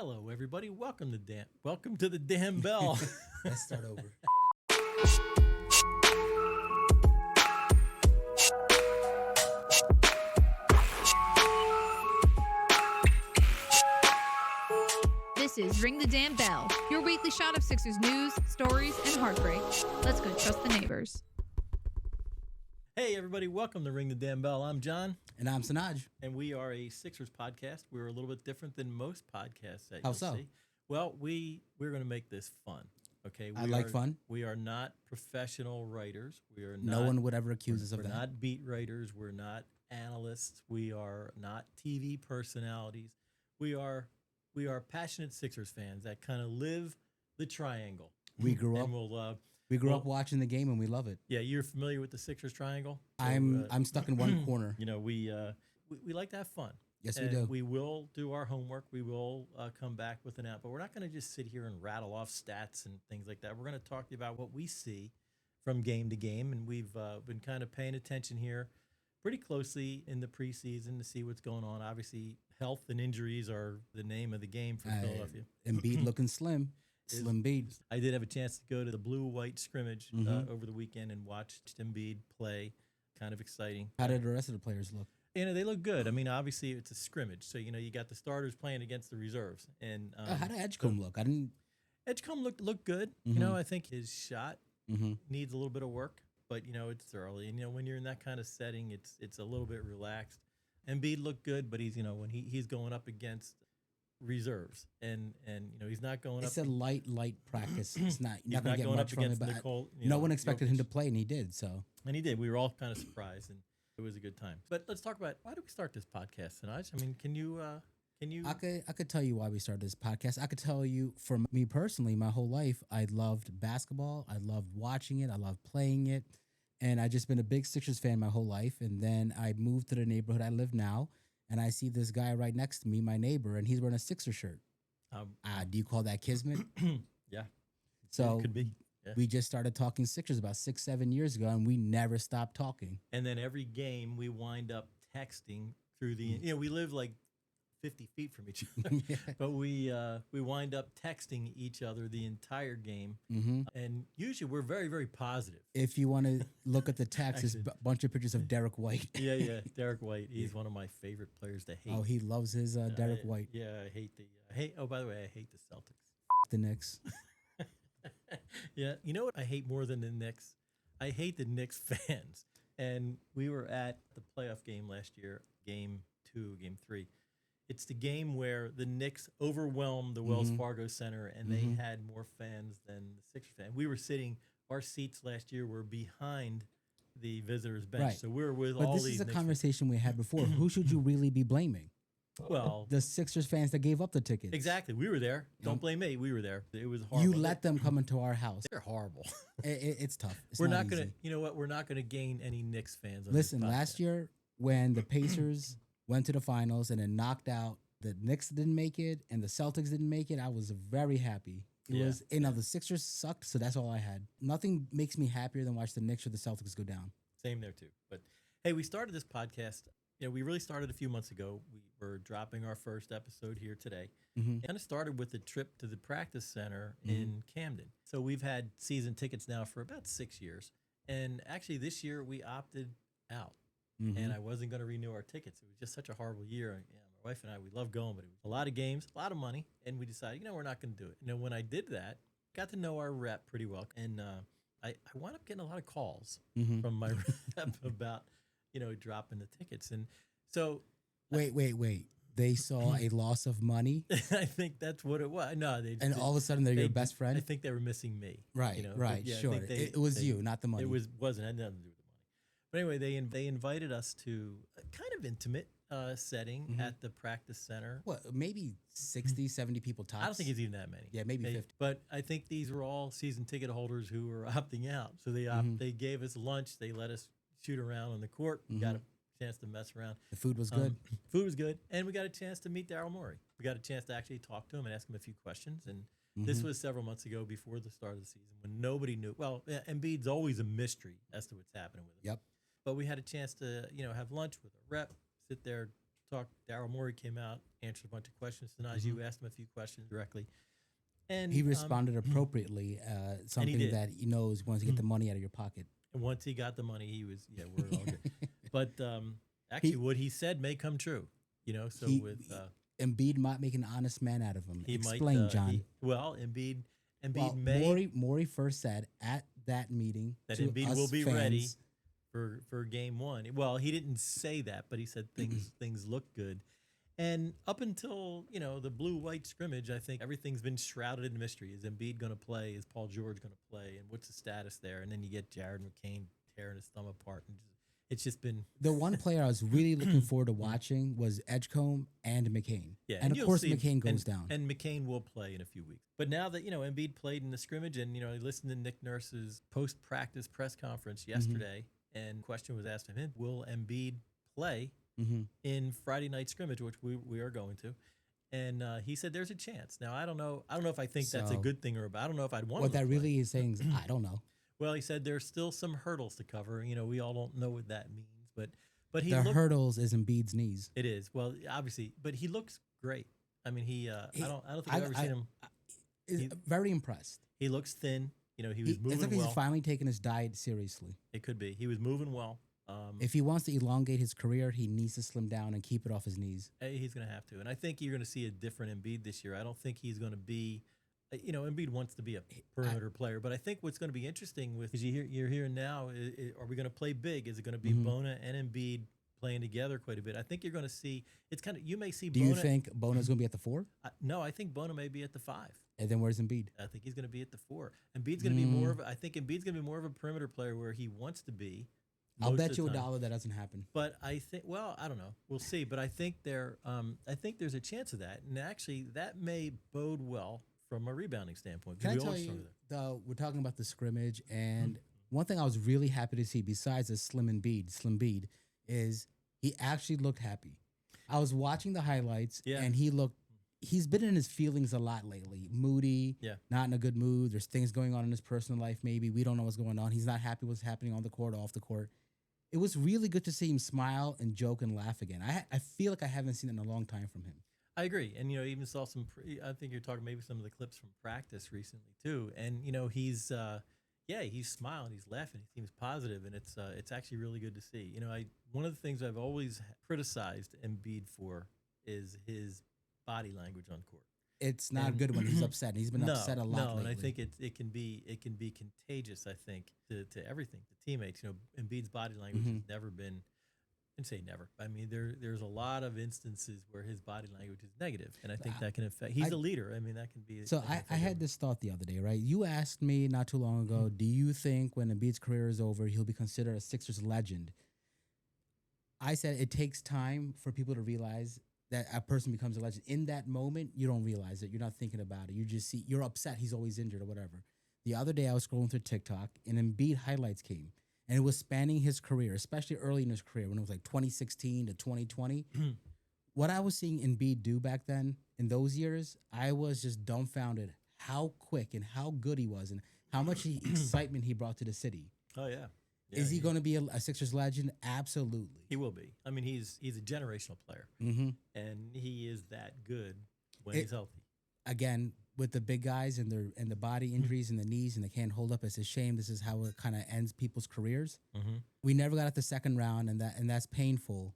Hello, everybody. Welcome to the damn bell. Let's start over. This is Ring the Damn Bell, your weekly shot of Sixers news, stories, and heartbreak. Let's go trust the neighbors. Hey, everybody. Welcome to Ring the Damn Bell. I'm John, And I'm Sanoj. and we are a Sixers podcast. We're a little bit different than most podcasts that How you'll so? see. Well, we're going to make this fun. Okay, I like fun. We are not professional writers. We are not. No one would ever accuse us of We're that. not beat writers. We're not analysts. We are not TV personalities. We are passionate Sixers fans that kind of live the triangle. We grew up. And we'll, We grew up watching the game, and we love it. yeah, you're familiar with the Sixers triangle. So, I'm stuck in one corner. You know, we like to have fun. Yes, we And do. We will do our homework. We will come back with an app, but we're not going to just sit here and rattle off stats and things like that. We're going to talk to you about what we see from game to game, and we've been kind of paying attention here pretty closely in the preseason to see what's going on. Obviously, health and injuries are the name of the game for Philadelphia. Embiid looking slim. Slim bead. I did have a chance to go to the blue-white scrimmage Mhm. over the weekend and watched Embiid play. Kind of exciting. How did the rest of the players look? You know, they look good. I mean, obviously, it's a scrimmage. So, you know, you got the starters playing against the reserves. And How did Edgecombe look? I didn't. Edgecombe looked good. You Mhm. know, I think his shot Mm-hmm. needs a little bit of work. But, you know, it's early. And, you know, when you're in that kind of setting, it's a little bit relaxed. Embiid looked good, but he's, you know, when he's going up against reserves. And you know, he's not going It's up. a light practice. It's not. He's You're not going to get going much up from it. against But Nicole. no one expected him Jokic. to play, and he did. So And he did. We were all kind of surprised, and it was a good time. But let's talk about why do we start this podcast, Sanoj? I mean, can you? I could tell you why we started this podcast. I could tell you, for me personally, my whole life, I loved basketball. I loved watching it. I loved playing it. And I just been a big Sixers fan my whole life. And then I moved to the neighborhood I live now, and I see this guy right next to me, my neighbor, and he's wearing a Sixers shirt. Do you call that kismet? Yeah. So It could be. Yeah. we just started talking Sixers about 6-7 years ago, and we never stopped talking. And then every game we wind up texting through the. Mm. You know, we live like 50 feet from each other, Yeah. but we wind up texting each other the entire game. Hmm. And usually we're very, very positive. If you want to look at the text, it's a Actually- bunch of pictures of Derek White. Yeah. Derek White. He's one of my favorite players to hate. Oh, he loves his Derek White. Yeah, I hate the. Oh, by the way, I hate the Celtics. The Knicks. Yeah, you know what I hate more than the Knicks? I hate the Knicks fans. And we were at the playoff game last year, game 2, game 3. It's the game where the Knicks overwhelmed the Wells Mhm. Fargo Center, and Mhm. they had more fans than the Sixers fans. We were sitting, our seats last year were behind the visitors' bench. Right. So we were with But all this these is a Knicks fans. conversation we had before. Who should you really be blaming? Well, The Sixers fans that gave up the tickets. exactly. We were there. Don't Yep. blame me. We were there. It was horrible. You let them come into our house. They're horrible. It's tough. It's We're not easy. going to, you know what? We're not going to gain any Knicks fans. On Listen, this last podcast. year when the Pacers went to the finals and then knocked out, the Knicks didn't make it and the Celtics didn't make it, I was very happy. Yeah. The Sixers sucked, so that's all I had. Nothing makes me happier than watch the Knicks or the Celtics go down. Same there too. But hey, we started this podcast. You know, we really started a few months ago. We were dropping our first episode here today. Mhm. Kind of started with a trip to the practice center Mhm. in Camden. So we've had season tickets now for about 6 years. And actually this year we opted out. Mhm. And I wasn't going to renew our tickets. It was just such a horrible year. Yeah, my wife and I, we love going, but it was a lot of games, a lot of money. And we decided, we're not going to do it. You know, when I did that, got to know our rep pretty well. And I wound up getting a lot of calls Mhm. from my rep about, dropping the tickets. And so Wait. They saw a loss of money, I think that's what it was. No, and all of a sudden they're your best I friend. think they were missing me. Right, but right, yeah, I sure. think It was you, not the money. It wasn't. It had nothing to do with the money. But anyway, they invited us to a kind of intimate setting Mhm. at the practice center. What, maybe 60, 70 people tops? I don't think it's even that many. Yeah, maybe 50. But I think these were all season ticket holders who were opting out. So Mhm. they gave us lunch. They let us shoot around on the court. We got a chance to mess around. The food was good. Food was good, and we got a chance to meet Daryl Morey. We got a chance to actually talk to him and ask him a few questions. And this Mhm. was several months ago, before the start of the season, when nobody knew. Well, Embiid's always a mystery as to what's happening with him. Yep. But we had a chance to have lunch with a rep, sit there, talk. Daryl Morey came out, answered a bunch of questions. Sanaj, Mhm. you asked him a few questions directly, and He responded appropriately, something did. that he knows once you get the money out of your pocket. And once he got the money, he was we're all good. But actually, He- what he said may come true. So He- with Embiid might make an honest man out of him. he Explain, might, John. Embiid Well, may Morey first said at that meeting that to Embiid us will be fans, ready for game one. Well, he didn't say that, but he said things look good. And up until the blue-white scrimmage, I think everything's been shrouded in mystery. Is Embiid going to play? Is Paul George going to play? And what's the status there? And then you get Jared McCain tearing his thumb apart, and it's just been The one player I was really looking forward to watching was Edgecombe and McCain. And of you'll course see- McCain goes down. and McCain will play in a few weeks. But now that Embiid played in the scrimmage, and I listened to Nick Nurse's post-practice press conference yesterday, and the question was asked of him: will Embiid play in Friday night scrimmage, which we are going to? And he said there's a chance. Now I don't know if I think that's a So, good thing or I don't know if I'd want. What him to that play. really is saying is, I don't know. Well, he said there's still some hurdles to cover. We all don't know what that means, but he The looked, hurdles is Embiid's knees. it is well obviously, but he looks great. I mean, I don't think I- I've ever seen him. Is He- very impressed. He looks thin. He was It's moving like well. he's finally taking his diet seriously. It could be. He was moving well. If he wants to elongate his career, he needs to slim down and keep it off his knees. He's going to have to. And I think you're going to see a different Embiid this year. I don't think he's going to be, Embiid wants to be a perimeter player. But I think what's going to be interesting is you're hearing now, are we going to play big? Is it going to be Bona and Embiid playing together quite a bit? I think you're going to see, you may see Do Bona. you think Bona's going to be at the 4? No, I think Bona may be at the 5. And then where's Embiid? I think he's going to be at the 4. Embiid's going to be more of, I think Embiid's going to be more of a perimeter player where he wants to be. I'll most bet of you the a time. dollar that doesn't happen. But I think, I don't know. We'll see. But I think I think there's a chance of that, and actually, that may bode well from a rebounding standpoint. Can I because we tell all you, struggle there. we're talking about the scrimmage, and one thing I was really happy to see, besides the Slim Bede, is he actually looked happy. I was watching the highlights, Yeah. and he's been in his feelings a lot lately. Moody, Yeah. not in a good mood. There's things going on in his personal life, maybe. We don't know what's going on. He's not happy with what's happening on the court or off the court. It was really good to see him smile and joke and laugh again. I feel like I haven't seen it in a long time from him. I agree, and even saw some. I think you're talking maybe some of the clips from practice recently too, and he's he's smiling, he's laughing, he seems positive, and it's actually really good to see. One of the things I've always criticized Embiid for is his body language on court. It's not And- good when he's upset. And he's been upset a lot No, lately. and I think it can be contagious. I think to everything, to teammates. Embiid's body language has never been. I didn't say never. I mean, there's a lot of instances where his body language is negative, and I think that can affect. He's a leader. I mean, that can be. So that can I affect had everyone. this thought the other day, right? You asked me not too long ago, do you think when Embiid's career is over, he'll be considered a Sixers legend? I said it takes time for people to realize that a person becomes a legend. In that moment, you don't realize it. You're not thinking about it. You just see, you're upset he's always injured or whatever. The other day I was scrolling through TikTok and Embiid highlights came. And it was spanning his career, especially early in his career when it was like 2016 to 2020. What I was seeing Embiid do back then in those years, I was just dumbfounded how quick and how good he was and how much excitement he brought to the city. Oh yeah. Is he going to be a Sixers legend? Absolutely. He will be. I mean, he's a generational player, Mm-hmm. and he is that good when It- he's healthy. Again, with the big guys and the body injuries and the knees and they can't hold up, it's a shame. This is how it kind of ends people's careers. Mm-hmm. We never got at the second round, and that's painful.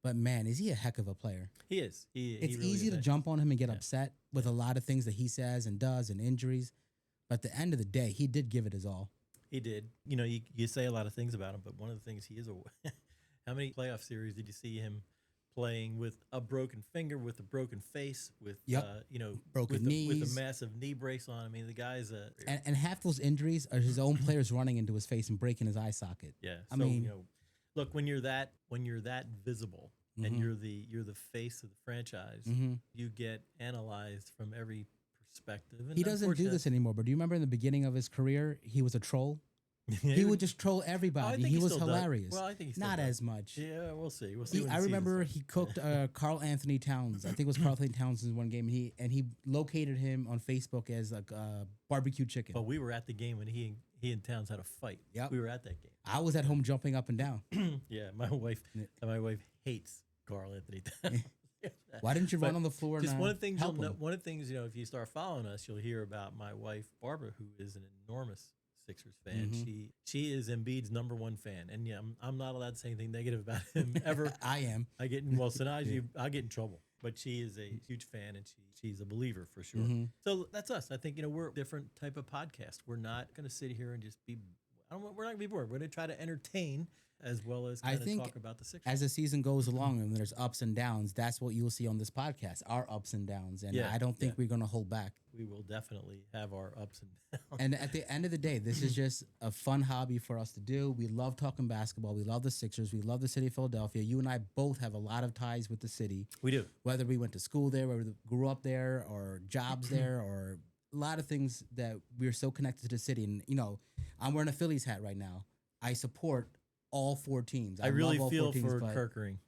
But man, is he a heck of a player? He is. It's he really easy is. to jump on him and get Yeah. upset with a lot of things that he says and does and injuries. But at the end of the day, he did give it his all. He did. You say a lot of things about him, but one of the things he is a. How many playoff series did you see him playing with a broken finger, with a broken face, with Yep. Broken with knees. a massive knee brace on? I mean, the guy's a And half those injuries are his own players running into his face and breaking his eye socket. yeah. I So mean- look, when you're that visible and Mhm. you're the face of the franchise, Mhm. you get analyzed from every perspective. And He doesn't do this anymore. But do you remember in the beginning of his career, he was a troll? He would just troll Oh, I everybody. think he was still does. hilarious. Well, I think he still Not does. as much. Yeah, we'll see. We'll see. when I the season remember starts. he cooked Carl Anthony Towns. I think it was Carl Anthony Towns in one game. And he located him on Facebook as like barbecue chicken. But we were at the game when he and Towns had a fight. Yep. We were at that game. I was at home jumping up and down. Yeah, my wife Yeah. hates Carl Anthony. Why didn't you run But on the floor? Just and one of the things help him? one of the things, if you start following us, you'll hear about my wife Barbara, who is an enormous Sixers fan. She is Embiid's #1 fan, and yeah, I'm not allowed to say anything negative about him ever. I am. I get in Sanoj, I get in trouble, but she is a huge fan, and she's a believer for sure. So that's us. I think we're a different type of podcast. We're not going to sit here and just be. We're not going to be bored. We're going to try to entertain as well as kind of talk about the Sixers. As the season goes along and there's ups and downs, that's what you'll see on this podcast, our ups and downs. And I don't think we're going to hold back. We will definitely have our ups and downs. And at the end of the day, this is just a fun hobby for us to do. We love talking basketball. We love the Sixers. We love the city of Philadelphia. You and I both have a lot of ties with the city. We do. Whether we went to school there, whether we grew up there, or jobs there, or a lot of things that we're so connected to the city. And, I'm wearing a Phillies hat right now. I support all 4 teams. I really love all feel 4 teams, for but Kirkering.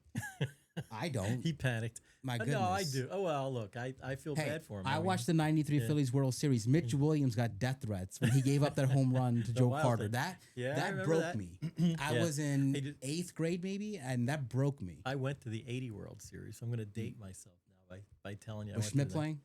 I don't. He panicked. My goodness. No, I do. Oh, well, look, I feel bad for him. I watched the 93 Phillies World Series. Mitch Williams got death threats when he gave up that home run to Joe Carter. thing. That broke me. I was in 8th grade maybe, and that broke me. I went to the 80 World Series, so I'm going to date myself now by telling you. Was Schmidt playing?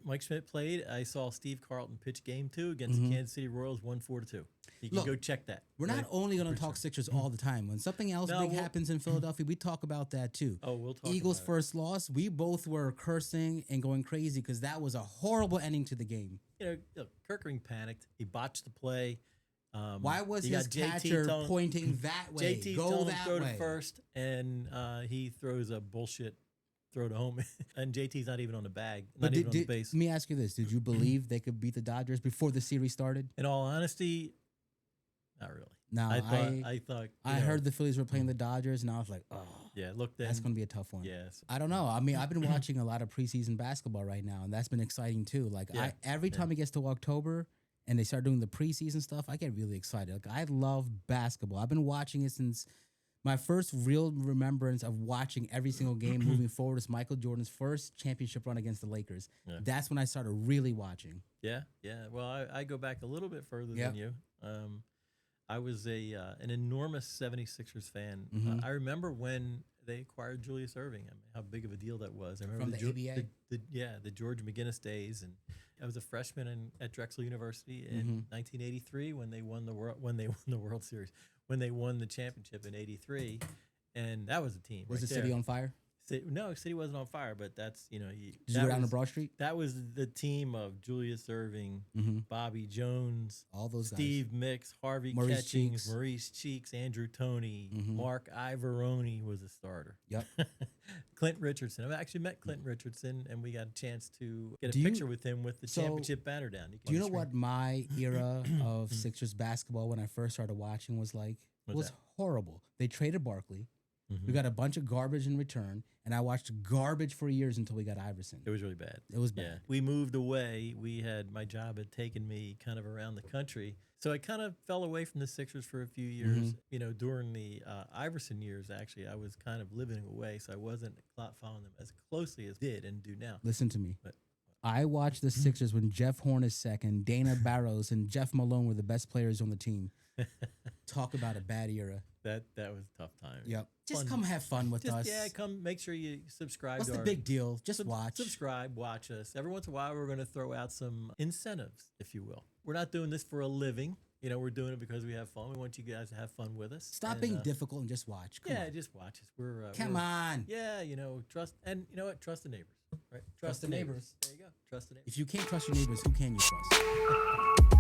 Mike Schmidt played. I saw Steve Carlton pitch game 2 against the Kansas City Royals, 1-4-2. You can go check that. We're not only going to talk Sixers all the time. When something else big happens in Philadelphia, we talk about that too. Oh, we'll talk Eagles' about first loss, we both were cursing and going crazy because that was a horrible ending to the game. Look, Kirkering panicked. He botched the play. Why was his catcher pointing that way? JT Go told him that throw way. to first, and he throws a bullshit throw to home, and JT's not even on the bag, not even on the base. Let me ask you this: did you believe they could beat the Dodgers before the series started? In all honesty, not really. No, I thought I heard the Phillies were playing the Dodgers, and I was like, oh, yeah, look, that's going to be a tough one. Yes, I don't know. I mean, I've been watching a lot of preseason basketball right now, and that's been exciting too. Like every time it gets to October and they start doing the preseason stuff, I get really excited. Like I love basketball. I've been watching it since. My first real remembrance of watching every single game moving forward is Michael Jordan's first championship run against the Lakers. Yeah. That's when I started really watching. Yeah. Well, I go back a little bit further than you. I was an enormous 76ers fan. I remember when they acquired Julius Erving. I mean, how big of a deal that was. I remember from the ABA? The George McGinnis days, and I was a freshman at Drexel University in 1983 when they won the World Series. When they won the championship in '83, and that was a team. Was the city on fire? No, city wasn't on fire, but that's Did you go down to Broad Street? That was the team of Julius Erving, Bobby Jones, all those Steve guys. Mix, Harvey Maurice Catchings, Cheeks. Maurice Cheeks, Andrew Toney, Mark Ivoroni was a starter. Yep. Clint Richardson. I've actually met Clint Richardson, and we got a chance to get a picture with him with the championship banner down. Do you know what my era of Sixers basketball when I first started watching was like? It was horrible. They traded Barkley. We got a bunch of garbage in return, and I watched garbage for years until we got Iverson. It was really bad. It was bad. Yeah. We moved away. My job had taken me kind of around the country. So I kind of fell away from the Sixers for a few years. During the Iverson years, actually, I was kind of living away, so I wasn't following them as closely as I did and do now. Listen to me. I watched the Sixers when Jeff Hornacek and Dana Barros and Jeff Malone were the best players on the team. Talk about a bad era. That was a tough time. Yep. Just come have fun with us. Yeah, come make sure you subscribe. What's the big deal? Just watch. Subscribe, watch us. Every once in a while, we're going to throw out some incentives, if you will. We're not doing this for a living. We're doing it because we have fun. We want you guys to have fun with us. Stop being difficult and just watch. Come on. Just watch us. Come on. Yeah, trust. And you know what? Trust the neighbors. Right? Trust the neighbors. There you go. Trust the neighbors. If you can't trust your neighbors, who can you trust?